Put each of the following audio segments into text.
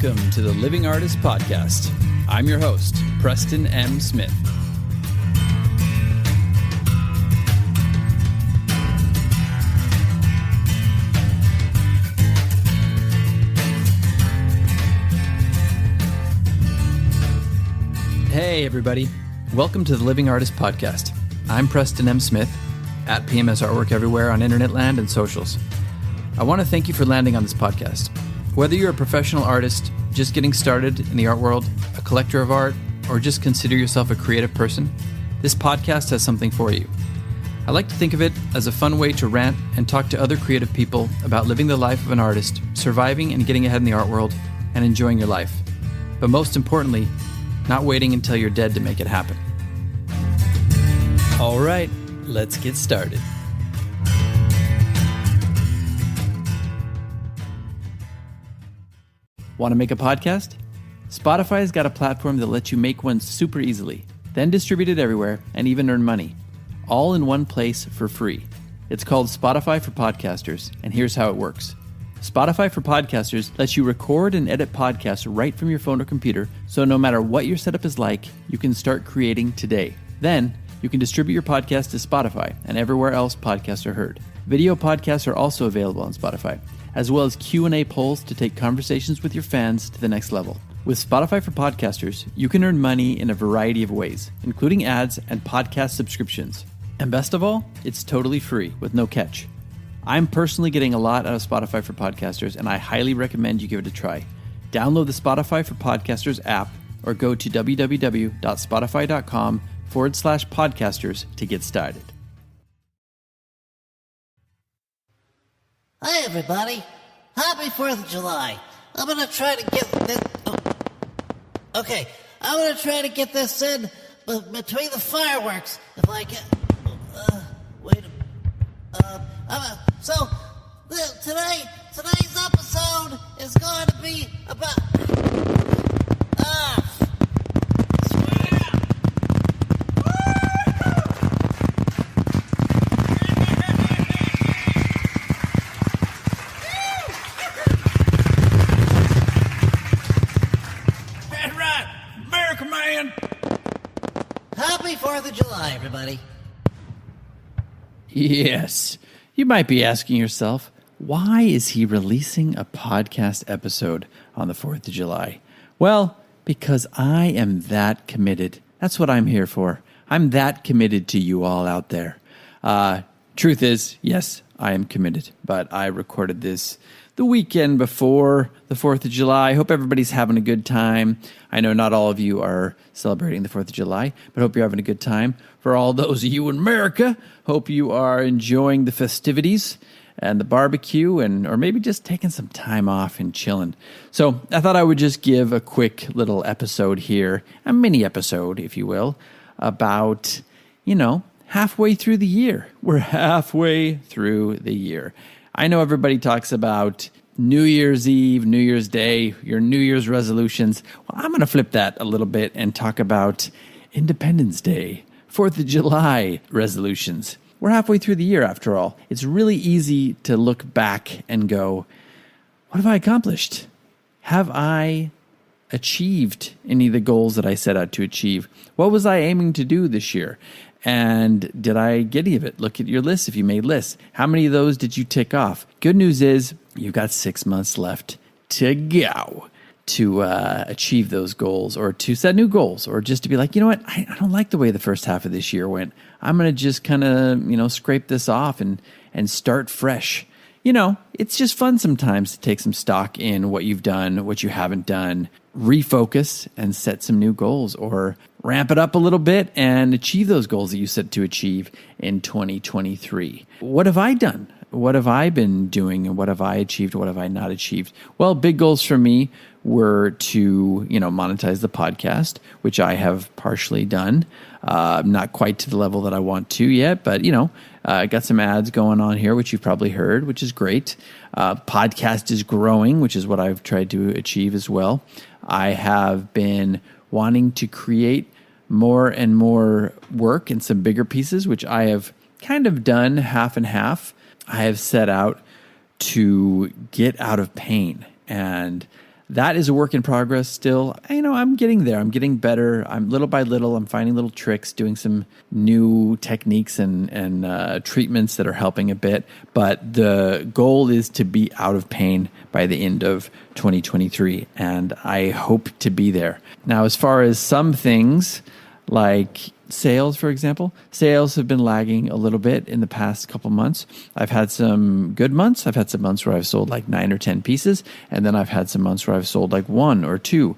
Welcome to the Living Artist Podcast. I'm your host, Preston M. Smith. Hey, everybody. Welcome to the Living Artist Podcast. I'm Preston M. Smith, at PMS Artwork everywhere on internet land and socials. I want to thank you for landing on this podcast. Whether you're a professional artist, just getting started in the art world, a collector of art, or just consider yourself a creative person, this podcast has something for you. I like to think of it as a fun way to rant and talk to other creative people about living the life of an artist, surviving and getting ahead in the art world, and enjoying your life. But most importantly, not waiting until you're dead to make it happen. All right, let's get started. Want to make a podcast? Spotify's got a platform that lets you make one super easily, then distribute it everywhere and even earn money, all in one place for free. It's called Spotify for Podcasters, and here's how it works. Spotify for Podcasters lets you record and edit podcasts right from your phone or computer, so no matter what your setup is like, you can start creating today. Then, you can distribute your podcast to Spotify and everywhere else podcasts are heard. Video podcasts are also available on Spotify, as well as Q&A polls to take conversations with your fans to the next level. With Spotify for Podcasters, you can earn money in a variety of ways, including ads and podcast subscriptions. And best of all, it's totally free with no catch. I'm personally getting a lot out of Spotify for Podcasters, and I highly recommend you give it a try. Download the Spotify for Podcasters app or go to www.spotify.com/podcasters to get started. Hi, everybody. Happy 4th of July. I'm going to try to get this... Okay, I'm going to try to get this in between the fireworks. If I can... Today's episode is going to be about... Happy 4th of July, everybody. Yes, you might be asking yourself, why is he releasing a podcast episode on the 4th of July? Well, because I am that committed. That's what I'm here for. I'm that committed to you all out there. Truth is, yes, I am committed, but I recorded this the weekend before the 4th of July. I hope everybody's having a good time. I know not all of you are celebrating the 4th of July, but hope you're having a good time. For all those of you in America, hope you are enjoying the festivities and the barbecue, or maybe just taking some time off and chilling. So I thought I would just give a quick little episode here, a mini episode, if you will, about, halfway through the year. We're halfway through the year. I know everybody talks about New Year's Eve, New Year's Day, your New Year's resolutions. Well, I'm going to flip that a little bit and talk about Independence Day, 4th of July resolutions. We're halfway through the year, after all. It's really easy to look back and go, what have I accomplished? Have I achieved any of the goals that I set out to achieve? What was I aiming to do this year? And did I get any of it? Look at your list if you made lists. How many of those did you tick off? Good news is you've got 6 months left to go to achieve those goals, or to set new goals, or just to be like, you know what, I don't like the way the first half of this year went. I'm going to just kind of, scrape this off and start fresh. It's just fun sometimes to take some stock in what you've done, what you haven't done, refocus and set some new goals, or ramp it up a little bit and achieve those goals that you set to achieve in 2023. What have I done? What have I been doing, and what have I achieved? What have I not achieved? Well, big goals for me were to, monetize the podcast, which I have partially done. Not quite to the level that I want to yet, but, I got some ads going on here, which you've probably heard, which is great. Podcast is growing, which is what I've tried to achieve as well. I have been wanting to create more and more work in some bigger pieces, which I have kind of done half and half. I have set out to get out of pain and that is a work in progress still. I'm getting there. I'm getting better. I'm little by little, I'm finding little tricks, doing some new techniques and treatments that are helping a bit. But the goal is to be out of pain by the end of 2023. And I hope to be there. Now, as far as some things like sales, for example, sales have been lagging a little bit in the past couple months. I've had some good months. I've had some months where I've sold like 9 or 10 pieces. And then I've had some months where I've sold like 1 or 2.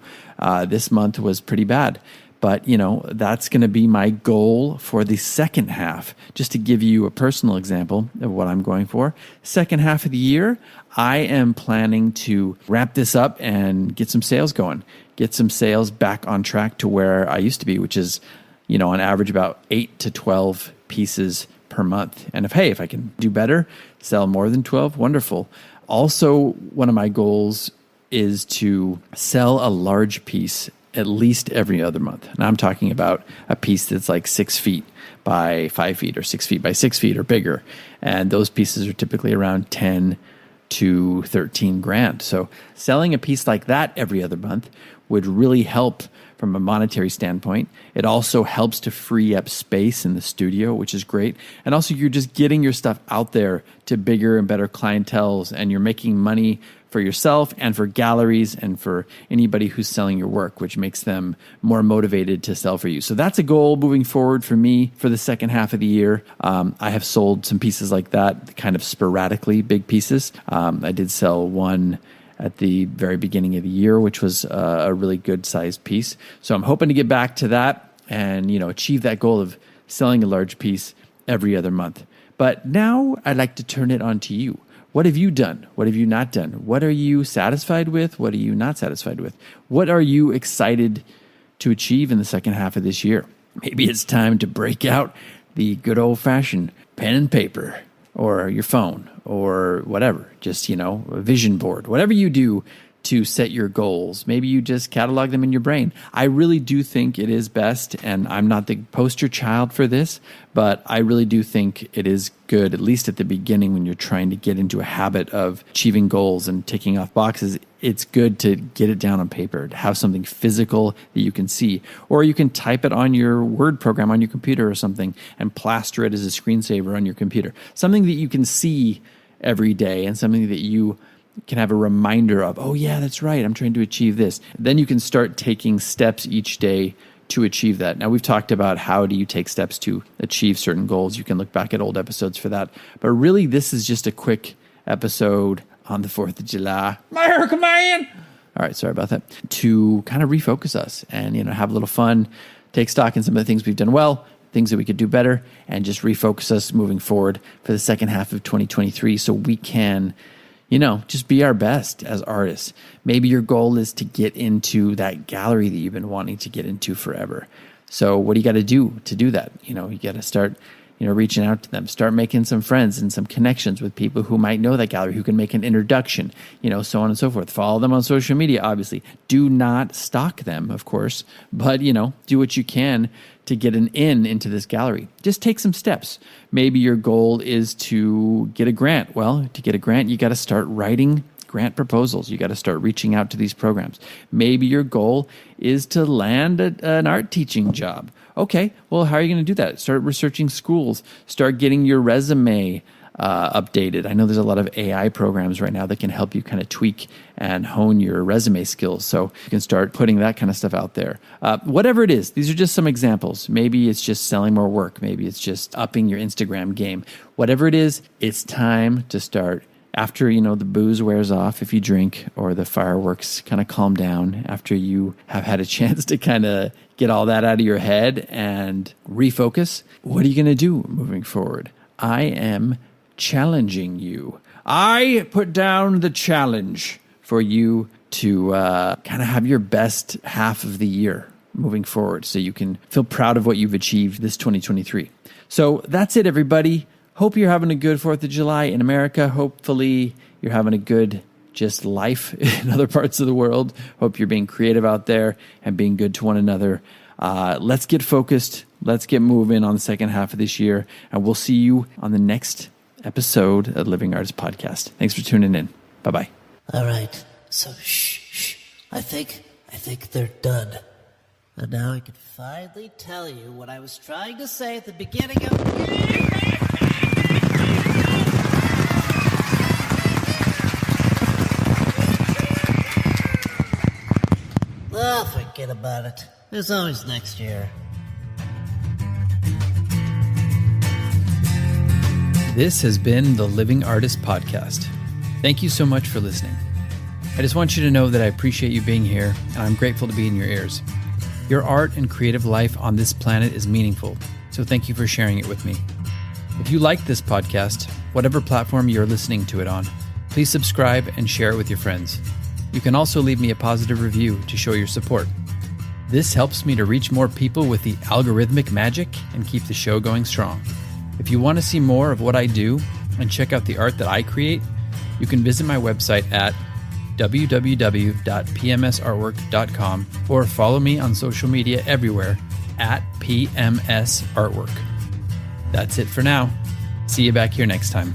This month was pretty bad. But, that's going to be my goal for the second half. Just to give you a personal example of what I'm going for. Second half of the year, I am planning to wrap this up and get some sales going. Get some sales back on track to where I used to be, which is, on average about 8 to 12 pieces per month. And if I can do better, sell more than 12, wonderful. Also, one of my goals is to sell a large piece at least every other month. And I'm talking about a piece that's like 6 feet by 5 feet or 6 feet by 6 feet or bigger. And those pieces are typically around 10 to 13 grand. So selling a piece like that every other month would really help from a monetary standpoint. It also helps to free up space in the studio, which is great. And also you're just getting your stuff out there to bigger and better clienteles, and you're making money for yourself and for galleries and for anybody who's selling your work, which makes them more motivated to sell for you. So that's a goal moving forward for me for the second half of the year. I have sold some pieces like that, kind of sporadically, big pieces. I did sell one at the very beginning of the year, which was a really good sized piece. So I'm hoping to get back to that and, achieve that goal of selling a large piece every other month. But now I'd like to turn it on to you. What have you done? What have you not done? What are you satisfied with? What are you not satisfied with? What are you excited to achieve in the second half of this year? Maybe it's time to break out the good old-fashioned pen and paper or your phone or whatever, just, a vision board, whatever you do to set your goals. Maybe you just catalog them in your brain. I really do think it is best, and I'm not the poster child for this, but I really do think it is good, at least at the beginning when you're trying to get into a habit of achieving goals and ticking off boxes. It's good to get it down on paper, to have something physical that you can see. Or you can type it on your Word program on your computer or something and plaster it as a screensaver on your computer. Something that you can see every day and something that you can have a reminder of, oh yeah, that's right, I'm trying to achieve this. Then you can start taking steps each day to achieve that. Now, we've talked about how do you take steps to achieve certain goals. You can look back at old episodes for that. But really, this is just a quick episode on the 4th of July. America, man! All right, sorry about that. To kind of refocus us and, have a little fun, take stock in some of the things we've done well, things that we could do better, and just refocus us moving forward for the second half of 2023 so we can just be our best as artists. Maybe your goal is to get into that gallery that you've been wanting to get into forever. So what do you got to do that? You got to start, reaching out to them, start making some friends and some connections with people who might know that gallery, who can make an introduction, so on and so forth. Follow them on social media, obviously. Do not stalk them, of course, but, do what you can to get an in into this gallery. Just take some steps. Maybe your goal is to get a grant. Well, to get a grant, you got to start writing grant proposals. You got to start reaching out to these programs. Maybe your goal is to land an art teaching job. Okay, well, how are you going to do that? Start researching schools. Start getting your resume updated. I know there's a lot of AI programs right now that can help you kind of tweak and hone your resume skills. So you can start putting that kind of stuff out there. Whatever it is, these are just some examples. Maybe it's just selling more work. Maybe it's just upping your Instagram game. Whatever it is, it's time to start. After, the booze wears off if you drink, or the fireworks kind of calm down, after you have had a chance to kind of get all that out of your head and refocus, what are you going to do moving forward? I am challenging you. I put down the challenge for you to kind of have your best half of the year moving forward so you can feel proud of what you've achieved this 2023. So that's it, everybody. Hope you're having a good 4th of July in America. Hopefully you're having a good just life in other parts of the world. Hope you're being creative out there and being good to one another. Let's get focused. Let's get moving on the second half of this year. And we'll see you on the next episode of Living Artist Podcast. Thanks for tuning in. Bye-bye. All right. So, shh. I think they're done. And now I can finally tell you what I was trying to say at the beginning of... Oh, forget about it. There's always next year. This has been the Living Artist Podcast. Thank you so much for listening. I just want you to know that I appreciate you being here, and I'm grateful to be in your ears. Your art and creative life on this planet is meaningful, so thank you for sharing it with me. If you like this podcast, whatever platform you're listening to it on, please subscribe and share it with your friends. You can also leave me a positive review to show your support. This helps me to reach more people with the algorithmic magic and keep the show going strong. If you want to see more of what I do and check out the art that I create, you can visit my website at www.pmsartwork.com or follow me on social media everywhere at PMS Artwork. That's it for now. See you back here next time.